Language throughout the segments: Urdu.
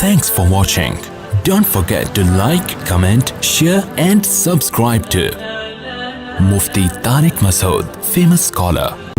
Thanks for watching. Don't forget to like, comment, share and subscribe to Mufti Tariq Masood, famous scholar.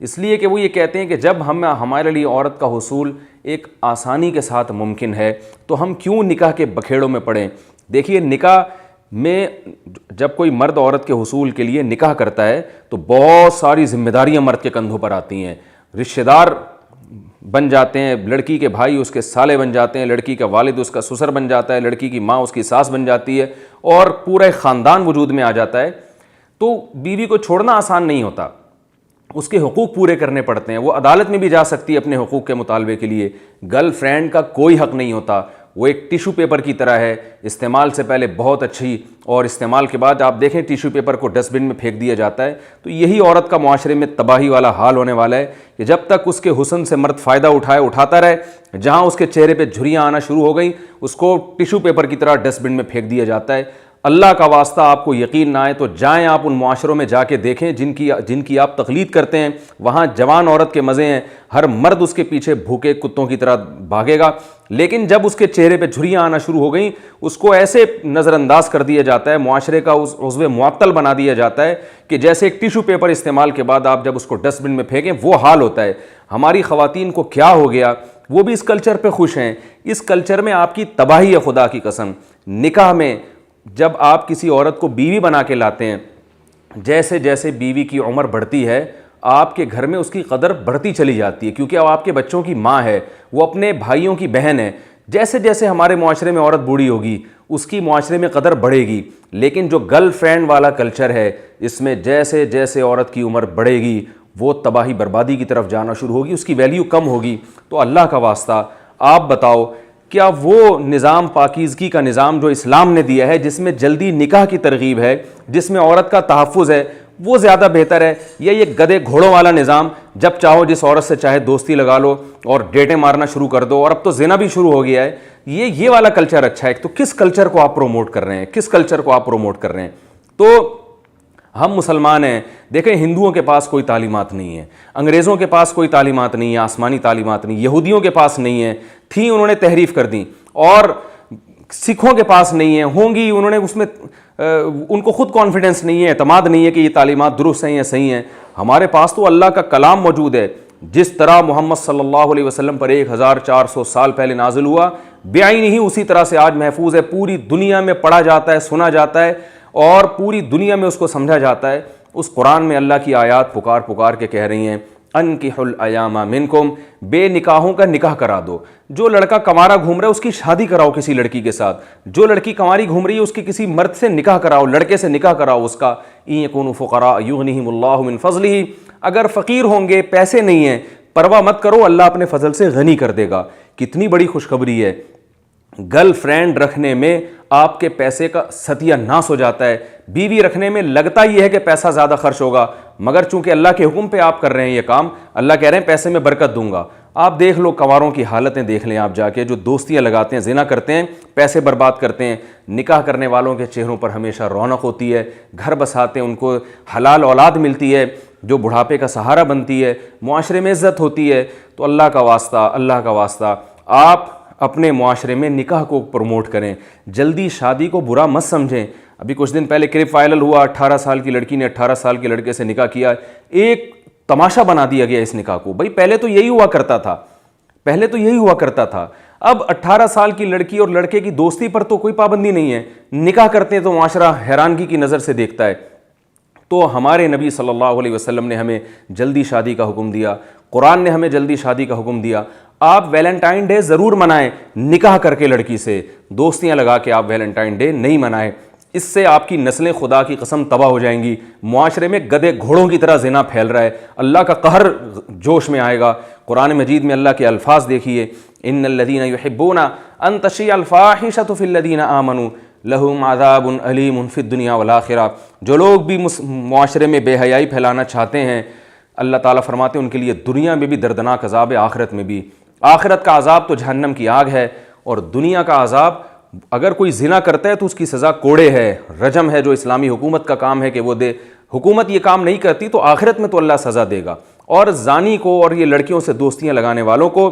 اس لیے کہ وہ یہ کہتے ہیں کہ جب ہمارے لیے عورت کا حصول ایک آسانی کے ساتھ ممکن ہے تو ہم کیوں نکاح کے بکھیڑوں میں پڑیں. دیکھیے نکاح میں جب کوئی مرد عورت کے حصول کے لیے نکاح کرتا ہے تو بہت ساری ذمہ داریاں مرد کے کندھوں پر آتی ہیں. رشتہ دار بن جاتے ہیں، لڑکی کے بھائی اس کے سالے بن جاتے ہیں، لڑکی کا والد اس کا سسر بن جاتا ہے، لڑکی کی ماں اس کی ساس بن جاتی ہے، اور پورا ایک خاندان وجود میں آ جاتا ہے. تو بیوی کو چھوڑنا آسان نہیں ہوتا، اس کے حقوق پورے کرنے پڑتے ہیں. وہ عدالت میں بھی جا سکتی ہے اپنے حقوق کے مطالبے کے لیے. گرل فرینڈ کا کوئی حق نہیں ہوتا، وہ ایک ٹیشو پیپر کی طرح ہے، استعمال سے پہلے بہت اچھی اور استعمال کے بعد آپ دیکھیں ٹیشو پیپر کو ڈسٹ بن میں پھینک دیا جاتا ہے. تو یہی عورت کا معاشرے میں تباہی والا حال ہونے والا ہے کہ جب تک اس کے حسن سے مرد فائدہ اٹھاتا رہے، جہاں اس کے چہرے پہ جھریاں آنا شروع ہو گئیں اس کو ٹیشو پیپر کی طرح ڈسٹ بن میں پھینک دیا جاتا ہے. اللہ کا واسطہ آپ کو یقین نہ آئے تو جائیں آپ ان معاشروں میں جا کے دیکھیں جن کی آپ تقلید کرتے ہیں. وہاں جوان عورت کے مزے ہیں، ہر مرد اس کے پیچھے بھوکے کتوں کی طرح بھاگے گا، لیکن جب اس کے چہرے پہ جھریاں آنا شروع ہو گئیں اس کو ایسے نظر انداز کر دیا جاتا ہے، معاشرے کا عضو معطل بنا دیا جاتا ہے کہ جیسے ایک ٹیشو پیپر استعمال کے بعد آپ جب اس کو ڈسٹ بن میں پھینکیں وہ حال ہوتا ہے. ہماری خواتین کو کیا ہو گیا، وہ بھی اس کلچر پہ خوش ہیں. اس کلچر میں آپ کی تباہی ہے خدا کی قسم. نکاح میں جب آپ کسی عورت کو بیوی بنا کے لاتے ہیں، جیسے جیسے بیوی کی عمر بڑھتی ہے آپ کے گھر میں اس کی قدر بڑھتی چلی جاتی ہے، کیونکہ اب آپ کے بچوں کی ماں ہے، وہ اپنے بھائیوں کی بہن ہے. جیسے جیسے ہمارے معاشرے میں عورت بوڑھی ہوگی اس کی معاشرے میں قدر بڑھے گی. لیکن جو گرل فرینڈ والا کلچر ہے اس میں جیسے جیسے عورت کی عمر بڑھے گی وہ تباہی بربادی کی طرف جانا شروع ہوگی، اس کی ویلیو کم ہوگی. تو اللہ کا واسطہ آپ بتاؤ کیا وہ نظام پاکیزگی کا نظام جو اسلام نے دیا ہے، جس میں جلدی نکاح کی ترغیب ہے، جس میں عورت کا تحفظ ہے، وہ زیادہ بہتر ہے یا یہ گدھے گھوڑوں والا نظام جب چاہو جس عورت سے چاہے دوستی لگا لو اور ڈیٹیں مارنا شروع کر دو، اور اب تو زنا بھی شروع ہو گیا ہے؟ یہ والا کلچر اچھا ہے؟ تو کس کلچر کو آپ پروموٹ کر رہے ہیں؟ کس کلچر کو آپ پروموٹ کر رہے ہیں؟ تو ہم مسلمان ہیں، دیکھیں ہندوؤں کے پاس کوئی تعلیمات نہیں ہے، انگریزوں کے پاس کوئی تعلیمات نہیں ہے، آسمانی تعلیمات نہیں، یہودیوں کے پاس نہیں ہے، تھیں انہوں نے تحریف کر دیں، اور سکھوں کے پاس نہیں ہے، ہوں گی انہوں نے اس میں ان کو خود کانفیڈنس نہیں ہے، اعتماد نہیں ہے کہ یہ تعلیمات درست ہیں یا صحیح ہیں. ہمارے پاس تو اللہ کا کلام موجود ہے، جس طرح محمد صلی اللہ علیہ وسلم پر 1400 سال پہلے نازل ہوا بعین ہی اسی طرح سے آج محفوظ ہے. پوری دنیا میں پڑھا جاتا ہے، سنا جاتا ہے اور پوری دنیا میں اس کو سمجھا جاتا ہے. اس قرآن میں اللہ کی آیات پکار پکار کے کہہ رہی ہیں انکحوا الایام منکم، بے نکاحوں کا نکاح کرا دو. جو لڑکا کنوارا گھوم رہا ہے اس کی شادی کراؤ کسی لڑکی کے ساتھ، جو لڑکی کنواری گھوم رہی ہے اس کی کسی مرد سے نکاح کراؤ، لڑکے سے نکاح کراؤ اس کا. ان یکونوا فقراء یغنیہم اللہ من فضلہ، اگر فقیر ہوں گے، پیسے نہیں ہیں، پرواہ مت کرو، اللہ اپنے فضل سے غنی کر دے گا. کتنی بڑی خوشخبری ہے. گرل فرینڈ رکھنے میں آپ کے پیسے کا ستیہ ناس ہو جاتا ہے. بیوی رکھنے میں لگتا یہ ہے کہ پیسہ زیادہ خرچ ہوگا، مگر چونکہ اللہ کے حکم پہ آپ کر رہے ہیں یہ کام، اللہ کہہ رہے ہیں پیسے میں برکت دوں گا. آپ دیکھ لو کنواروں کی حالتیں دیکھ لیں آپ جا کے، جو دوستیاں لگاتے ہیں، زنا کرتے ہیں، پیسے برباد کرتے ہیں. نکاح کرنے والوں کے چہروں پر ہمیشہ رونق ہوتی ہے، گھر بساتے ہیں، ان کو حلال اولاد ملتی ہے جو بڑھاپے کا سہارا بنتی ہے، معاشرے میں عزت ہوتی ہے. تو اللہ کا واسطہ آپ اپنے معاشرے میں نکاح کو پروموٹ کریں، جلدی شادی کو برا مت سمجھیں. ابھی کچھ دن پہلے کلپ وائرل ہوا، 18 سال کی لڑکی نے 18 سال کے لڑکے سے نکاح کیا. ایک تماشا بنا دیا گیا اس نکاح کو. بھائی پہلے تو یہی ہوا کرتا تھا، اب 18 سال کی لڑکی اور لڑکے کی دوستی پر تو کوئی پابندی نہیں ہے، نکاح کرتے ہیں تو معاشرہ حیرانگی کی نظر سے دیکھتا ہے. تو ہمارے نبی صلی اللہ علیہ وسلم نے ہمیں جلدی شادی کا حکم دیا، قرآن نے ہمیں جلدی شادی کا حکم دیا. آپ ویلنٹائن ڈے ضرور منائیں، نکاح کر کے لڑکی سے، دوستیاں لگا کے آپ ویلنٹائن ڈے نہیں منائیں. اس سے آپ کی نسلیں خدا کی قسم تباہ ہو جائیں گی. معاشرے میں گدھے گھوڑوں کی طرح زنا پھیل رہا ہے، اللہ کا قہر جوش میں آئے گا. قرآن مجید میں اللہ کے الفاظ دیکھیے، ان الذین یحبون ان تشیع الفاحشۃ فی الذین آمنوا لہم عذاب علیم فی الدنیا والآخرہ. جو لوگ بھی معاشرے میں بے حیائی پھیلانا چاہتے ہیں، اللہ تعالیٰ فرماتے ہیں ان کے لیے دنیا میں بھی دردناک عذاب ہے، آخرت میں بھی. آخرت کا عذاب تو جہنم کی آگ ہے، اور دنیا کا عذاب اگر کوئی زنا کرتا ہے تو اس کی سزا کوڑے ہے، رجم ہے، جو اسلامی حکومت کا کام ہے کہ وہ دے. حکومت یہ کام نہیں کرتی تو آخرت میں تو اللہ سزا دے گا. اور زانی کو اور یہ لڑکیوں سے دوستیاں لگانے والوں کو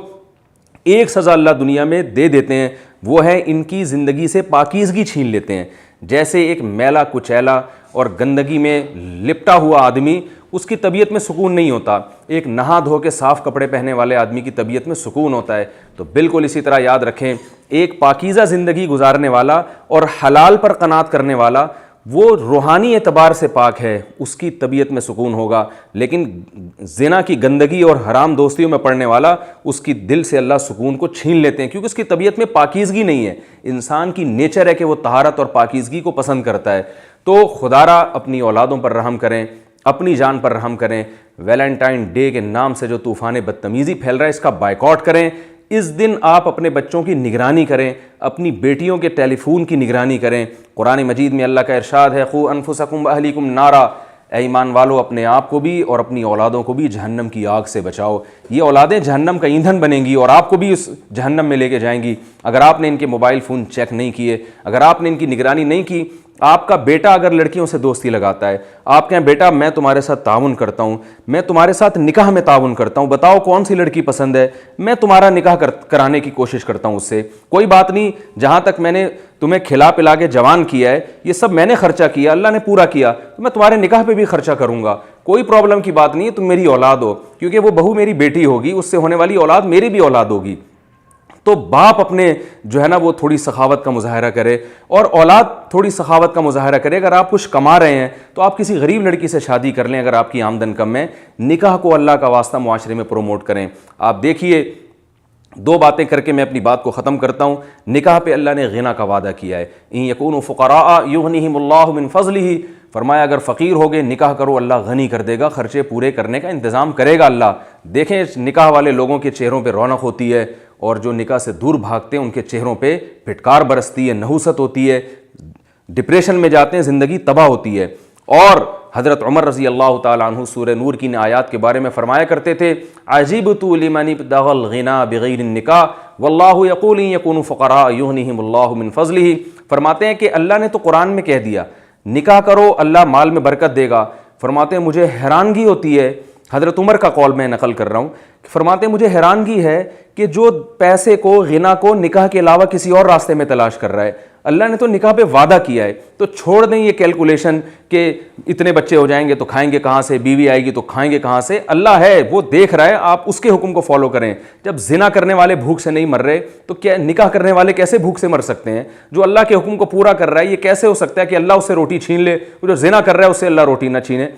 ایک سزا اللہ دنیا میں دے دیتے ہیں، وہ ہے ان کی زندگی سے پاکیزگی چھین لیتے ہیں. جیسے ایک میلا کچیلا اور گندگی میں لپٹا ہوا آدمی اس کی طبیعت میں سکون نہیں ہوتا، ایک نہا دھو کے صاف کپڑے پہنے والے آدمی کی طبیعت میں سکون ہوتا ہے۔ تو بالکل اسی طرح یاد رکھیں، ایک پاکیزہ زندگی گزارنے والا اور حلال پر قناعت کرنے والا وہ روحانی اعتبار سے پاک ہے، اس کی طبیعت میں سکون ہوگا، لیکن زنا کی گندگی اور حرام دوستیوں میں پڑنے والا اس کی دل سے اللہ سکون کو چھین لیتے ہیں، کیونکہ اس کی طبیعت میں پاکیزگی نہیں ہے۔ انسان کی نیچر ہے کہ وہ طہارت اور پاکیزگی کو پسند کرتا ہے۔ تو خدارا اپنی اولادوں پر رحم کریں، اپنی جان پر رحم کریں۔ ویلنٹائن ڈے کے نام سے جو طوفان بدتمیزی پھیل رہا ہے اس کا بائیکاٹ کریں۔ اس دن آپ اپنے بچوں کی نگرانی کریں، اپنی بیٹیوں کے ٹیلی فون کی نگرانی کریں۔ قرآن مجید میں اللہ کا ارشاد ہے، قُوا أَنفُسَكُمْ وَأَهْلِيكُمْ نَارًا، اے ایمان والو اپنے آپ کو بھی اور اپنی اولادوں کو بھی جہنم کی آگ سے بچاؤ۔ یہ اولادیں جہنم کا ایندھن بنیں گی اور آپ کو بھی اس جہنم میں لے کے جائیں گی اگر آپ نے ان کے موبائل فون چیک نہیں کیے، اگر آپ نے ان کی نگرانی نہیں کی۔ آپ کا بیٹا اگر لڑکیوں سے دوستی لگاتا ہے، آپ کہیں بیٹا میں تمہارے ساتھ تعاون کرتا ہوں، میں تمہارے ساتھ نکاح میں تعاون کرتا ہوں، بتاؤ کون سی لڑکی پسند ہے، میں تمہارا نکاح کرانے کی کوشش کرتا ہوں اس سے، کوئی بات نہیں، جہاں تک میں نے تمہیں کھلا پلا کے جوان کیا ہے یہ سب میں نے خرچہ کیا، اللہ نے پورا کیا، تو میں تمہارے نکاح پہ بھی خرچہ کروں گا، کوئی پرابلم کی بات نہیں ہے، تم میری اولاد ہو، کیونکہ وہ بہو میری بیٹی ہوگی، اس سے ہونے والی اولاد میری بھی اولاد ہوگی۔ تو باپ اپنے جو ہے نا وہ تھوڑی سخاوت کا مظاہرہ کرے اور اولاد تھوڑی سخاوت کا مظاہرہ کرے۔ اگر آپ کچھ کما رہے ہیں تو آپ کسی غریب لڑکی سے شادی کر لیں، اگر آپ کی آمدن کم ہے، نکاح کو اللہ کا واسطہ معاشرے میں پروموٹ کریں۔ آپ دیکھیے، دو باتیں کر کے میں اپنی بات کو ختم کرتا ہوں۔ نکاح پہ اللہ نے غنا کا وعدہ کیا ہے، ان یکونوا فقراء یغنیہم اللہ من فضلہ، فرمایا اگر فقیر ہوگے نکاح کرو اللہ غنی کر دے گا، خرچے پورے کرنے کا انتظام کرے گا اللہ۔ دیکھیں نکاح والے لوگوں کے چہروں پہ رونق ہوتی ہے، اور جو نکاح سے دور بھاگتے ہیں ان کے چہروں پہ پھٹکار برستی ہے، نحوست ہوتی ہے، ڈپریشن میں جاتے ہیں، زندگی تباہ ہوتی ہے۔ اور حضرت عمر رضی اللہ تعالیٰ عنہ سورہ نور کی ان آیات کے بارے میں فرمایا کرتے تھے، عجبت لمن ابتغى الغنى بغیر النکاح واللہ یقول ان یکونوا فقراء یغنیہم اللہ من فضلہ۔ فرماتے ہیں کہ اللہ نے تو قرآن میں کہہ دیا نکاح کرو اللہ مال میں برکت دے گا۔ فرماتے ہیں مجھے حیرانگی ہوتی ہے، حضرت عمر کا قول میں نقل کر رہا ہوں، فرماتے ہیں مجھے حیرانگی ہے کہ جو پیسے کو غنا کو نکاح کے علاوہ کسی اور راستے میں تلاش کر رہا ہے، اللہ نے تو نکاح پہ وعدہ کیا ہے، تو چھوڑ دیں یہ کیلکولیشن کہ اتنے بچے ہو جائیں گے تو کھائیں گے کہاں سے، بیوی آئے گی تو کھائیں گے کہاں سے۔ اللہ ہے وہ دیکھ رہا ہے، آپ اس کے حکم کو فالو کریں۔ جب زنا کرنے والے بھوک سے نہیں مر رہے تو کیا نکاح کرنے والے کیسے بھوک سے مر سکتے ہیں؟ جو اللہ کے حکم کو پورا کر رہا ہے یہ کیسے ہو سکتا ہے کہ اللہ اس سے روٹی چھین لے، وہ جو زنا کر رہا ہے اس سے اللہ روٹی نہ چھینے؟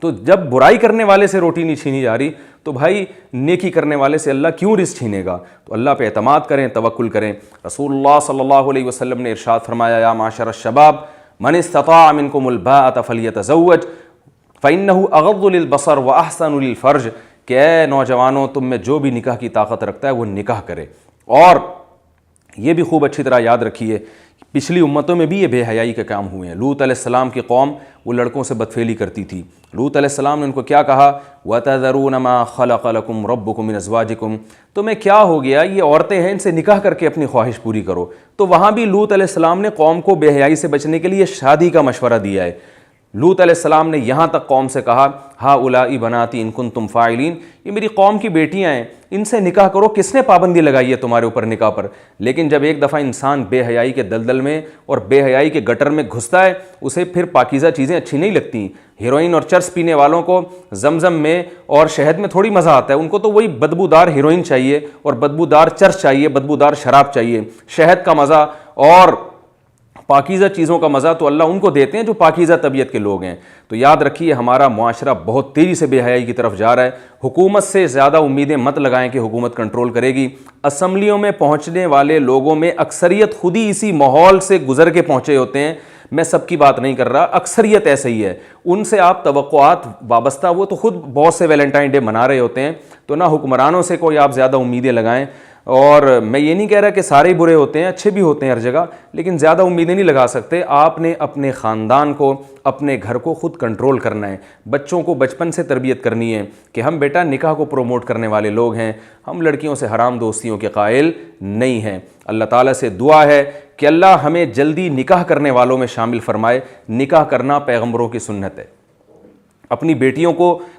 تو جب برائی کرنے والے سے روٹی نہیں چھینی جا رہی تو بھائی نیکی کرنے والے سے اللہ کیوں رزق چھینے گا؟ تو اللہ پہ اعتماد کریں، توکل کریں۔ رسول اللہ صلی اللہ علیہ وسلم نے ارشاد فرمایا، یا معشر الشباب من استطاع منکم الباءۃ فلیتزوج فإنہ اغض للبصر واحسن للفرج، کہ اے نوجوانوں تم میں جو بھی نکاح کی طاقت رکھتا ہے وہ نکاح کرے۔ اور یہ بھی خوب اچھی طرح یاد رکھیے، پچھلی امتوں میں بھی یہ بے حیائی کے کام ہوئے ہیں۔ لوط علیہ السلام کی قوم وہ لڑکوں سے بدفعلی کرتی تھی۔ لوط علیہ السلام نے ان کو کیا کہا، وَتَذَرُونَ مَا خَلَقَ لَكُمْ رَبُّكُم مِّنْ أَزْوَاجِكُمْ، تمہیں کیا ہو گیا، یہ عورتیں ہیں ان سے نکاح کر کے اپنی خواہش پوری کرو۔ تو وہاں بھی لوط علیہ السلام نے قوم کو بے حیائی سے بچنے کے لیے شادی کا مشورہ دیا ہے۔ لوط علیہ السلام نے یہاں تک قوم سے کہا، ہؤلاء بناتی ان کنتم فاعلین، یہ میری قوم کی بیٹیاں ہیں، ان سے نکاح کرو، کس نے پابندی لگائی ہے تمہارے اوپر نکاح پر؟ لیکن جب ایک دفعہ انسان بے حیائی کے دلدل میں اور بے حیائی کے گٹر میں گھستا ہے اسے پھر پاکیزہ چیزیں اچھی نہیں لگتی۔ ہیروئن اور چرس پینے والوں کو زمزم میں اور شہد میں تھوڑی مزہ آتا ہے، ان کو تو وہی بدبودار ہیروئن چاہیے اور بدبودار چرس چاہیے، بدبودار شراب چاہیے۔ شہد کا مزہ اور پاکیزہ چیزوں کا مزہ تو اللہ ان کو دیتے ہیں جو پاکیزہ طبیعت کے لوگ ہیں۔ تو یاد رکھیے ہمارا معاشرہ بہت تیزی سے بے حیائی کی طرف جا رہا ہے۔ حکومت سے زیادہ امیدیں مت لگائیں کہ حکومت کنٹرول کرے گی۔ اسمبلیوں میں پہنچنے والے لوگوں میں اکثریت خود ہی اسی ماحول سے گزر کے پہنچے ہوتے ہیں، میں سب کی بات نہیں کر رہا، اکثریت ایسے ہی ہے۔ ان سے آپ توقعات وابستہ، وہ تو خود بہت سے ویلنٹائن ڈے منا رہے ہوتے ہیں، تو نہ حکمرانوں سے کوئی آپ زیادہ امیدیں لگائیں۔ اور میں یہ نہیں کہہ رہا کہ سارے برے ہوتے ہیں، اچھے بھی ہوتے ہیں ہر جگہ، لیکن زیادہ امیدیں نہیں لگا سکتے۔ آپ نے اپنے خاندان کو، اپنے گھر کو خود کنٹرول کرنا ہے۔ بچوں کو بچپن سے تربیت کرنی ہے کہ ہم بیٹا نکاح کو پروموٹ کرنے والے لوگ ہیں، ہم لڑکیوں سے حرام دوستیوں کے قائل نہیں ہیں۔ اللہ تعالیٰ سے دعا ہے کہ اللہ ہمیں جلدی نکاح کرنے والوں میں شامل فرمائے۔ نکاح کرنا پیغمبروں کی سنت ہے۔ اپنی بیٹیوں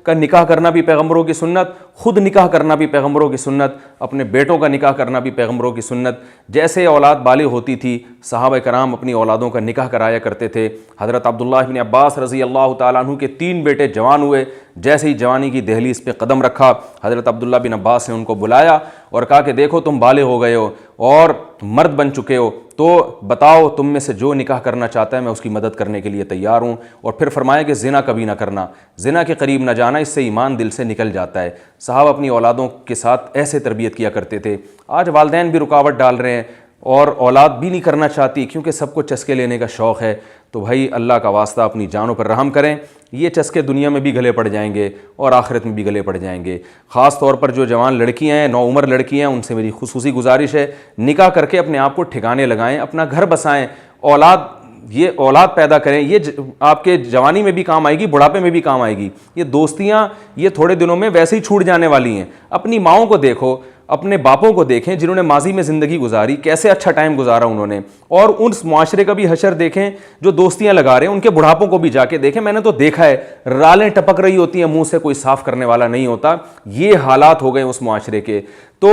کا نکاح کرنا بھی پیغمبروں کی سنت، خود نکاح کرنا بھی پیغمبروں کی سنت، اپنے بیٹوں کا نکاح کرنا بھی پیغمبروں کی سنت۔ جیسے اولاد بالغ ہوتی تھی صحابہ کرام اپنی اولادوں کا نکاح کرایا کرتے تھے۔ حضرت عبداللہ بن عباس رضی اللہ تعالیٰ عنہ کے 3 بیٹے جوان ہوئے، جیسے ہی جوانی کی دہلیز پہ قدم رکھا حضرت عبداللہ بن عباس نے ان کو بلایا اور کہا کہ دیکھو تم بالغ ہو گئے ہو اور مرد بن چکے ہو، تو بتاؤ تم میں سے جو نکاح کرنا چاہتا ہے میں اس کی مدد کرنے کے لیے تیار ہوں۔ اور پھر فرمایا کہ زنا کبھی نہ کرنا، زنا کے قریب نہ جانا، اس سے ایمان دل سے نکل جاتا ہے۔ صحابہ اپنی اولادوں کے ساتھ ایسے تربیت کیا کرتے تھے۔ آج والدین بھی رکاوٹ ڈال رہے ہیں اور اولاد بھی نہیں کرنا چاہتی کیونکہ سب کو چسکے لینے کا شوق ہے۔ تو بھائی اللہ کا واسطہ اپنی جانوں پر رحم کریں، یہ چسکے دنیا میں بھی گلے پڑ جائیں گے اور آخرت میں بھی گلے پڑ جائیں گے۔ خاص طور پر جو جوان لڑکیاں ہیں، نوعمر لڑکیاں ہیں، ان سے میری خصوصی گزارش ہے نکاح کر کے اپنے آپ کو ٹھکانے لگائیں، اپنا گھر بسائیں، اولاد پیدا کریں۔ یہ آپ کے جوانی میں بھی کام آئے گی، بڑھاپے میں بھی کام آئے گی۔ یہ دوستیاں یہ تھوڑے دنوں میں ویسے ہی چھوٹ جانے والی ہیں۔ اپنی ماؤں کو دیکھو، اپنے باپوں کو دیکھیں جنہوں نے ماضی میں زندگی گزاری، کیسے اچھا ٹائم گزارا انہوں نے، اور اس معاشرے کا بھی حشر دیکھیں جو دوستیاں لگا رہے ہیں، ان کے بڑھاپوں کو بھی جا کے دیکھیں۔ میں نے تو دیکھا ہے رالیں ٹپک رہی ہوتی ہیں، منہ سے کوئی صاف کرنے والا نہیں ہوتا۔ یہ حالات ہو گئے اس معاشرے کے۔ تو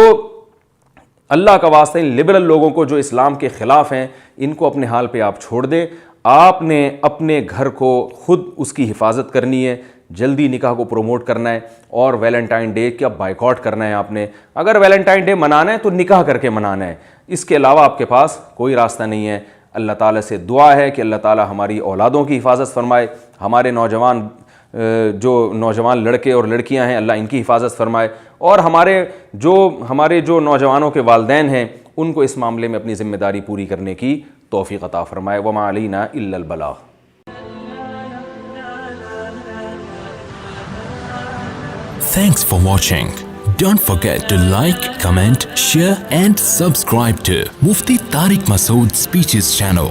اللہ کا واسطہ ان لبرل لوگوں کو جو اسلام کے خلاف ہیں ان کو اپنے حال پہ آپ چھوڑ دیں۔ آپ نے اپنے گھر کو خود اس کی حفاظت کرنی ہے، جلدی نکاح کو پروموٹ کرنا ہے اور ویلنٹائن ڈے کا بائیکاٹ کرنا ہے۔ آپ نے اگر ویلنٹائن ڈے منانا ہے تو نکاح کر کے منانا ہے، اس کے علاوہ آپ کے پاس کوئی راستہ نہیں ہے۔ اللہ تعالیٰ سے دعا ہے کہ اللہ تعالیٰ ہماری اولادوں کی حفاظت فرمائے، ہمارے نوجوان لڑکے اور لڑکیاں ہیں اللہ ان کی حفاظت فرمائے، اور ہمارے جو نوجوانوں کے والدین ہیں ان کو اس معاملے میں اپنی ذمہ داری پوری کرنے کی توفیق عطا فرمائے۔ وما علینا الا البلاغ۔ Thanks for watching. Don't forget to like, comment, share and subscribe to Mufti Tariq Masood Speeches channel.